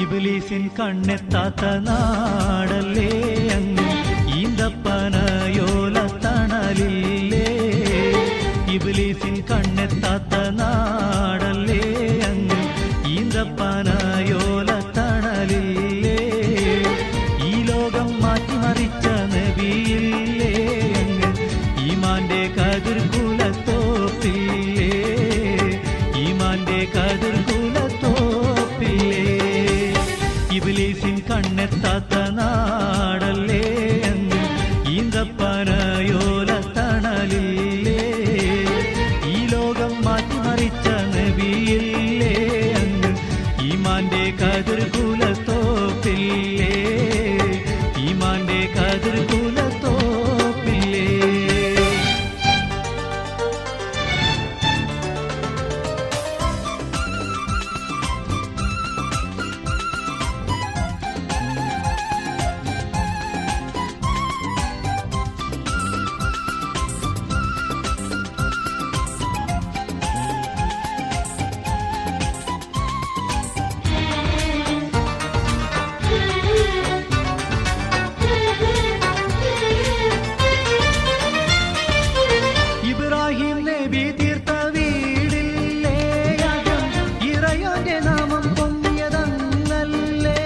ഇബ്ലീസിൻ കണ്ണെത്താത്ത നാടല്ലേ അങ്ങ് ഈന്തപ്പനയോല തണലില്ലേ. ഇബ്ലീസിൻ കണ്ണെത്താത്ത നാടല്ലേ അങ്ങ് ഈന്തപ്പനയോല തണലില്ലേ. ഈ ലോകം മാറ്റിമറിച്ച നബിയില്ലേ അങ്ങ് ഈമാന്റെ കതിർകുലത്തോപ്പില്ലേ. ഈമാന്റെ കതിർകുലത്തോപ്പില്ലേ. ഇബ്ലീസിൻ കണ്ണെത്താത്ത നാടല്ലേ അങ്ങ് ഈന്തപ്പനയോല തണലില്ലേ. ഈ ലോകം മാറ്റിമറിച്ച നബിയില്ലേ അങ്ങ് ഈമാന്റെ കതിർകുലത്തോപ്പില്ലേ. ഈമാന്റെ കതിർകുലത്തോപ്പില്ലേ. ഇബ്രാഹിം നബി തീർത്ത വീടില്ലേ അകം ഇറയോന്റെ നാമം പൊങ്ങിയതങ്ങല്ലേ.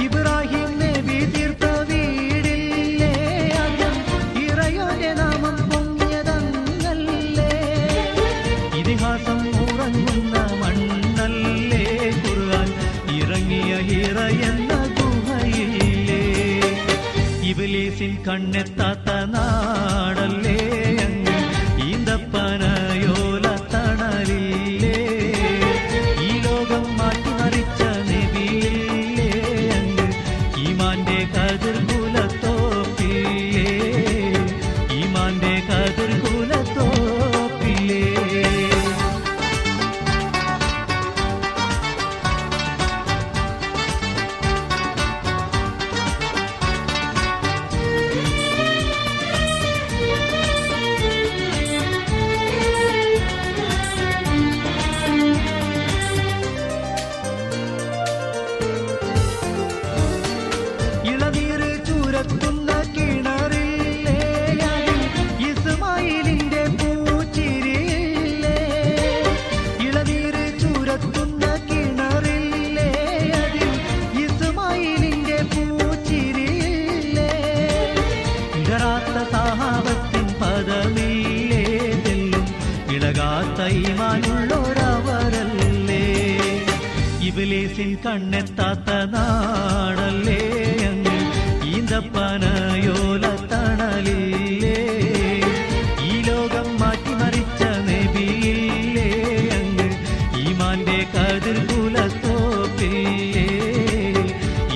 ഇബ്രാഹിം നബി തീർത്ത വീടില്ലേ അകം ഇറയോന്റെ നാമം പൊങ്ങിയതങ്ങല്ലേ. ഇതിഹാസം ഉറങ്ങുന്ന മണ്ണല്ലേ ഖുർആൻ ഇറങ്ങിയ ഹിറ എന്ന ഗുഹയില്ലേ. ഇബ്ലീസിൻ കണ്ണെത്താത്ത നാടല്ലേ അങ്ങ് ഈന്തപ്പനയോല തണലില്ലേ. ഈ ലോകം മാറ്റിമറിച്ച നബിയില്ലേ അങ്ങ് ഈമാന്റെ കതിർകുലത്തോപ്പില്ലേ. ഈമാന്റെ കതിർകുലത്തോപ്പില്ലേ. ഇളനീര് ചൂരത്തുന്ന കിണറില്ലേ അതിൽ ഇസ്മായിലിന്റെ പൂച്ചിരിയില്ലേ. ഇളനീര് ചൂരത്തുന്ന കിണറില്ലേ അതിൽ ഇസ്മായിലിന്റെ പൂച്ചിരിയില്ലേ. ഇടറാത്ത സഹാബത്തിൻ പദമില്ലേ തെല്ലും ഇളകാത്ത ഈമാനുള്ളൊരവരല്ലേ. ഇബ്ലീസിൻ കണ്ണെത്താത്ത നാടല്ലേ അങ്ങ് ഈന്തപ്പനയോല തണലില്ലേ. ഈ ലോകം മാറ്റിമറിച്ച നബിയില്ലേ അങ്ങ് ഈമാന്റെ കതിർകുലത്തോപ്പില്ലേ.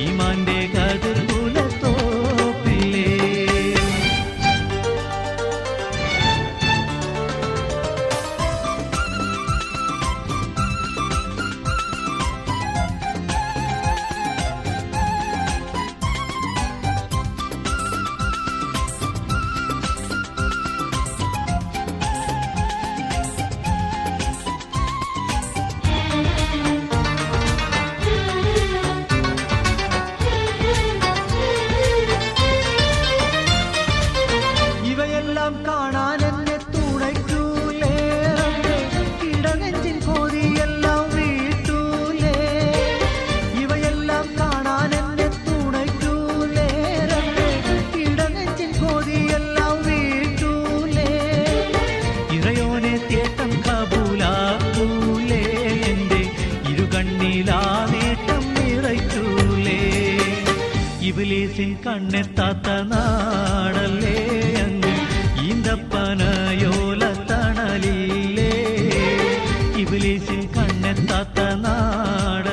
ഈമാന്റെ കതിർകുലത്തോപ്പില്ലേ. ഇബ്ലീസിൻ കണ്ണെത്താത്ത നാടല്ലേ അങ്ങ് ഈന്തപ്പനയോല തണലില്ലേ ഇബ്ലീസിൻ കണ്ണെത്താത്ത നാട